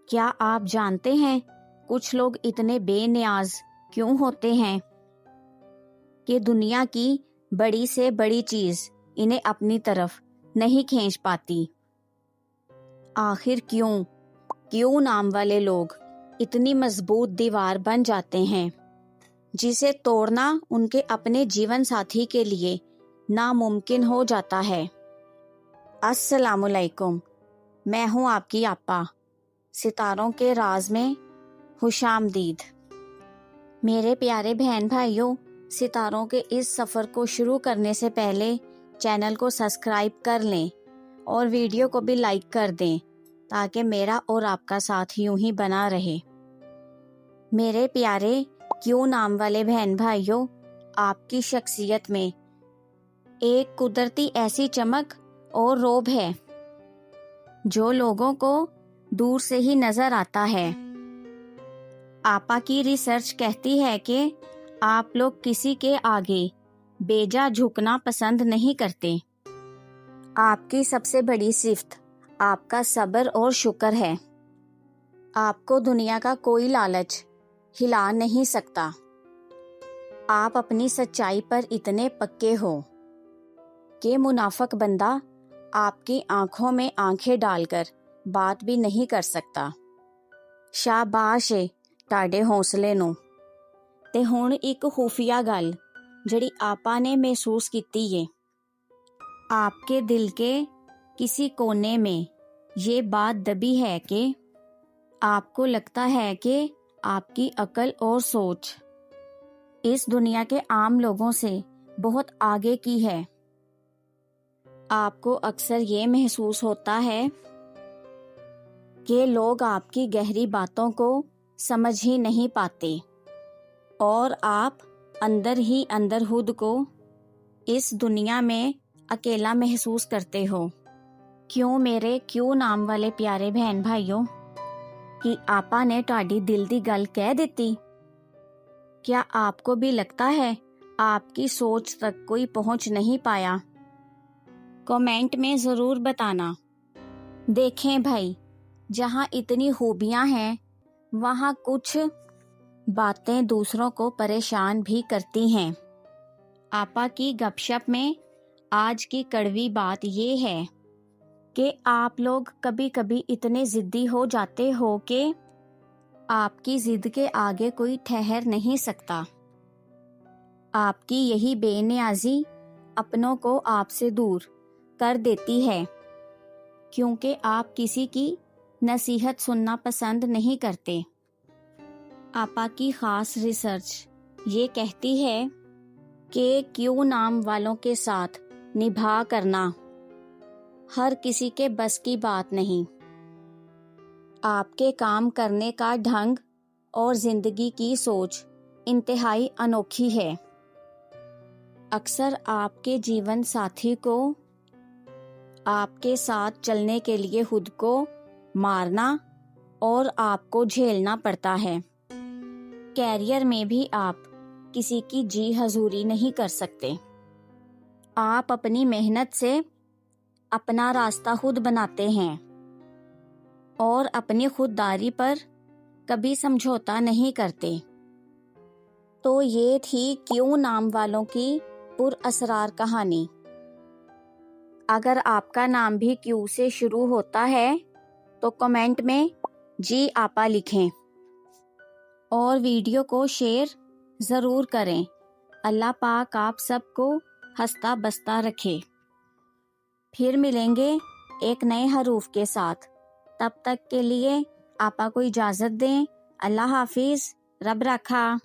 کیا آپ جانتے ہیں کچھ لوگ اتنے بے نیاز کیوں ہوتے ہیں کہ دنیا کی بڑی سے بڑی چیز انہیں اپنی طرف نہیں کھینچ پاتی؟ آخر کیوں نام والے لوگ اتنی مضبوط دیوار بن جاتے ہیں جسے توڑنا ان کے اپنے جیون ساتھی کے لیے ناممکن ہو جاتا ہے؟ السلام علیکم، میں ہوں آپ کی آپا۔ ستاروں کے راز میں خوش آمدید۔ میرے پیارے بہن بھائیوں، ستاروں کے اس سفر کو شروع کرنے سے پہلے چینل کو سبسکرائب کر لیں اور ویڈیو کو بھی لائک کر دیں تاکہ میرا اور آپ کا ساتھ یوں ہی بنا رہے۔ میرے پیارے کیوں نام والے بہن بھائیوں، آپ کی شخصیت میں ایک قدرتی ایسی چمک اور رعب ہے جو لوگوں کو دور سے ہی نظر آتا ہے۔ آپا کی ریسرچ کہتی ہے کہ آپ لوگ کسی کے آگے بیجا جھکنا پسند نہیں کرتے۔ آپ کی سب سے بڑی صفت آپ کا صبر اور شکر ہے۔ آپ کو دنیا کا کوئی لالچ ہلا نہیں سکتا۔ آپ اپنی سچائی پر اتنے پکے ہو کہ منافق بندہ آپ کی آنکھوں میں آنکھیں ڈال کر بات بھی نہیں کر سکتا۔ شاباش ਏ ਤੁਹਾਡੇ ਹੌਸਲੇ ਨੂੰ। ਤੇ ਹੁਣ ਇੱਕ ਖੂਫੀਆ ਗੱਲ ਜਿਹੜੀ आपा ने महसूस की है। आपके दिल के किसी कोने में ये बात दबी है कि आपको लगता है कि आपकी अक्ल और सोच इस दुनिया के आम लोगों से बहुत आगे की है। आपको अक्सर ये महसूस होता है कि लोग आपकी गहरी बातों को समझ ही नहीं पाते और आप अंदर ही अंदर खुद को इस दुनिया में अकेला महसूस करते हो। क्यों मेरे क्यों नाम वाले प्यारे बहन भाइयों कि आपा ने ਤੁਹਾਡੀ दिल ਦੀ ਗੱਲ ਕਹਿ ਦਿੱਤੀ। क्या आपको भी लगता है आपकी सोच तक कोई पहुंच नहीं पाया? कमेंट में ज़रूर बताना। देखें भाई, जहाँ इतनी खूबियाँ हैं वहाँ कुछ बातें दूसरों को परेशान भी करती हैं। आपा की गपशप में आज की कड़वी बात ये है कि आप लोग कभी कभी इतने ज़िद्दी हो जाते हो कि आपकी ज़िद के आगे कोई ठहर नहीं सकता। आपकी यही बेनियाज़ी अपनों को आपसे दूर कर देती है क्योंकि आप किसी की नसीहत सुनना पसंद नहीं करते। आपा की ख़ास रिसर्च ये कहती है कि क्यों नाम वालों के साथ निभा करना हर किसी के बस की बात नहीं। आपके काम करने का ढंग और ज़िंदगी की सोच इंतहाई अनोखी है। अक्सर आपके जीवन साथी को आपके साथ चलने के लिए खुद को मारना और आपको झेलना पड़ता है। कैरियर में भी आप किसी की जी हजूरी नहीं कर सकते। आप अपनी मेहनत से अपना रास्ता खुद बनाते हैं और अपनी खुददारी पर कभी समझौता नहीं करते। तो ये थी क्यों नाम वालों की पुरअसरार कहानी। अगर आपका नाम भी क्यू से शुरू होता है तो कमेंट में जी आपा लिखें और वीडियो को शेयर ज़रूर करें। अल्लाह पाक आप सबको हंसता बसता रखे। फिर मिलेंगे एक नए हरूफ के साथ। तब तक के लिए आपा को इजाज़त दें। अल्लाह हाफिज़। रब रखा।